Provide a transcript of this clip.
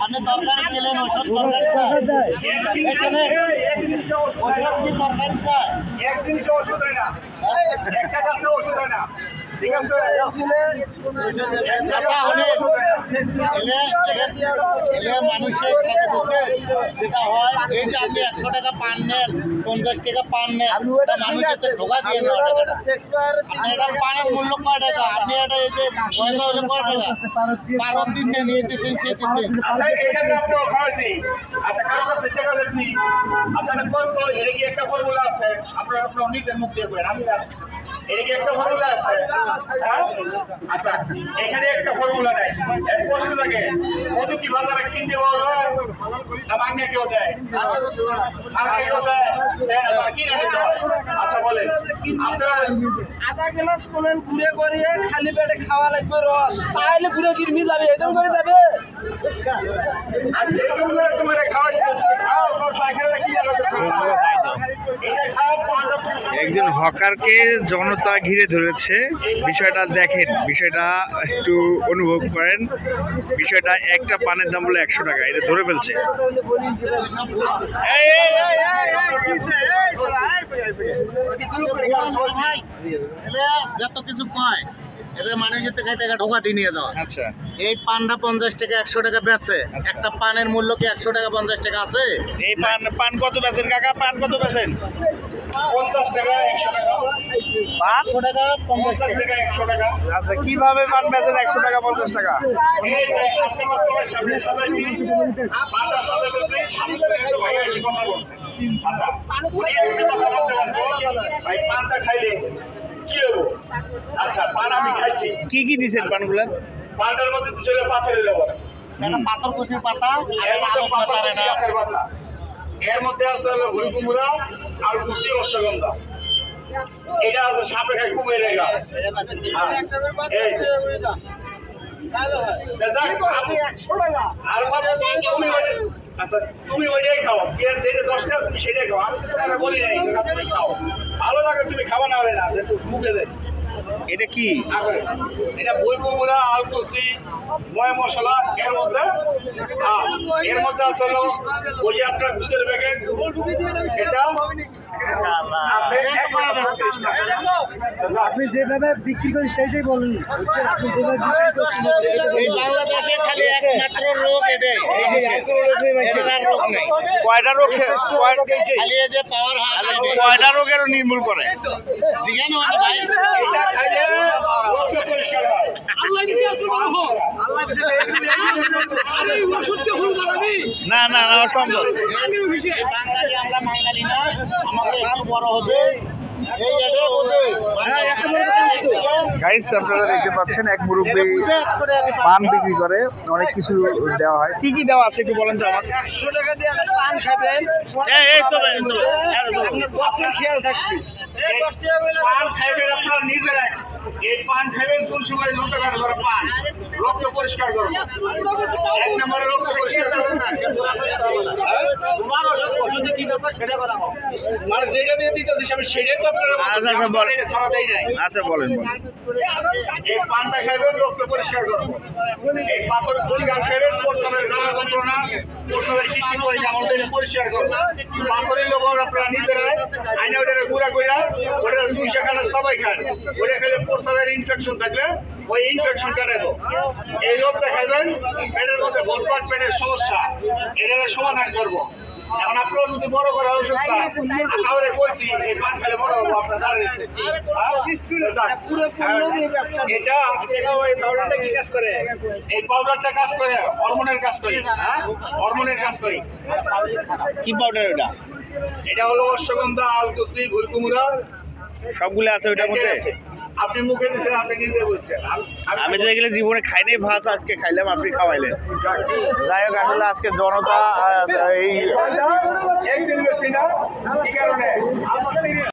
আপনি তরকারি খেলেন, ওষুধ তরকারি এক জিনিস ওষুধ হয় না, একটা গাছে ওষুধ হয় না, ঠিক আছে? মানুষের সাথে বলছেন যেটা হয়, এই যে আপনি 100 টাকা পান নেন, 50 টাকা পান নেন, মানুষের ঢোকা দিয়ে নেওয়া টাকাটা। এটা পানের মূল্য কয় টাকা? আপনি এটা এই যে পয়সা হলে কয় টাকা পারত দিচ্ছেন, ইয়ে দিচ্ছেন, সে দিচ্ছেন। আচ্ছা এটা তো আপনি খাওয়াইছি, আচ্ছা কারো কাছে টাকা দিয়েছি, আচ্ছা এটা কোন তো এটা কি একটা ফর্মুলা আছে? আপনার নিজের মুখ দিয়ে বলেন, আমি জানি এটা কি একটা ফর্মুলা আছে? হ্যাঁ, আচ্ছা এখানে একটা ফর্মুলা নাই, এক প্রশ্ন থাকে, মধু কি বাজারে কিনতে পাওয়া যায় না ভাঙে কেউ দেয়? ভাঙে কেউ দেয়, কিনে দিতে হয়। আচ্ছা বলেন আপনার আধা গ্লাস কোলেন ঘুরে করিয়ে খালি পেটে খাওয়া লাগবে রস, তাহলে ঘুরে কিরমি যাবে, এরকম করে যাবে। তোমার খাওয়া খাও সাইকেলে কি একজন হকারকে জনতা ঘিরে ধরেছে। বিষয়টা দেখেন, বিষয়টা একটু অনুভব করেন। বিষয়টা একটা পানের দাম বলে 100 টাকা, এটা ধরে ফেলছে। যত কিছু কয় এদের মানুষের থেকে টাকা ঢোকা দিয়ে নিয়ে যাওয়া। আচ্ছা, এই পানটা 50 টাকা 100 টাকা বেচে, একটা পানের মূল্য কি 100 টাকা 50 টাকা আছে? এই পান কত বেচেন কাকা? পান কত বেচেন? 50 টাকা 100 টাকা, 500 টাকা 50 50 টাকা 100 টাকা। আচ্ছা, কিভাবে পান বেচেন 100 টাকা 50 টাকা? এই যে আপনার সবাই সামনে সাজাইছি, পাতা সাজাইতেছি, সামনে একটা ভাই এসে কথা বলছে। আচ্ছা উনি একটা কথা বলতে পারবো, ভাই পানটা খাইলে কি হবো? আচ্ছা পান আমি খাইছি, কি কি দিছেন পানগুলা? পানটার মধ্যে ছিল পাথরের লবণ, একটা পাথরকুচির পাতা, এর মধ্যে পাতা গাছের পাতা, এর মধ্যে আছে হলো ভুই কুমড়া আর কুচি রসগন্ধা, এটা আছে সাপে খাই কুমিরের গাছ। এই আচ্ছা তুমি ওইটাই খাও, যেটা 10 টাকা তুমি সেটাই খাও, আমি তো তোমাকে বলি নাই তুমি খাও, ভালো লাগে তুমি খাওয়া না হবে না, মুখে দেয়। এটা কি? এটা বই কুমড়া আলকুচি ময় মশলা, এর মধ্যে আছে হলো ওই যে আপনার দুধের প্যাকেট, সেটা আছে। আপনি যেভাবে বিক্রি করেন সেইটাই বলেন। এই বাংলাদেশে খালি একমাত্র রোগ এটাই, এটার রোগ নেই। কয়টা রোগ? খালি এই যে পাওয়ার হাত, কয়টা রোগেরও নির্মূল করে? জিজ্ঞানো মানে ভাই, এটা খাইলে রক্ত পরিষ্কার হয়। না না না, অসম্ভব। বাঙালি আমরা বাঙালি না, আমাকে একটু বড় হতে এই এটা বোঝে। গাইস, আপনারা দেখতে পাচ্ছেন এক মুরব্বী পান বিক্রি করে, অনেক কিছু দেওয়া হয়। কি কি দেওয়া আছে একটু বলেন তো আমাকে। 100 টাকা দিয়ে একটা পান খাবেন, বছর খেয়াল থাকবে। পান খাইবেন আপনার নিজেরাই, এই পান খাইবেন কোন সময় রক্ত কাটা করে পান রক্ত পরিষ্কার করবো, এক নম্বরে রক্ত পরিষ্কার করবো না, মানে যেটা দিয়ে দিতেছি সেটাই তো আপনারা সারা দেয় নাই। আচ্ছা বলেন। এই পানটা খাইবেন রক্ত পরিষ্কার করবো, এই পাথর ফুল গাছ খাইবেন প্রস্রাবের জ্বালা যন্ত্রণা, প্রস্রাবের কিডনি করে যেমন পরিষ্কার করবো, পাথরের লোক আপনারা নিজেরাই আইনা ওটা গুঁড়া কইরা ওটা 200 খানা সবাই খান, ওটা খেলে প্রস্রাবের ইনফেকশন থাকলে ওই ইনফেকশন কাটাবো। এই রোগটা খাইবেন, পেটের মধ্যে ভরপাট পেটের সমস্যা, এটার সমাধান করবো। এখন আপনারা যদি বড় করার ওষুধ চান, তাহলে বলছি এই পান খেলে বড় হবো, আপনার দাঁড়িয়েছে এটা ওই পাউডারটা কি কাজ করে? এই পাউডারটা কাজ করে হরমোনের কাজ করে, হ্যাঁ হরমোনের কাজ করে। কি পাউডার ওটা? এটা হলো অশ্বগন্ধা, আলকুচি, ভুই কুমড়া, সবগুলো আছে ওইটার মধ্যে? আপনি মুখে দিচ্ছেন, আপনি নিজে বুঝছেন। আমি তো এগুলো জীবনে খাই নাই, ভাত আজকে খাইলাম, আপনি খাওয়াইলেন। যাই হোক, আসলে আজকে জনতা এই একদিন বেশি না, কি কারণে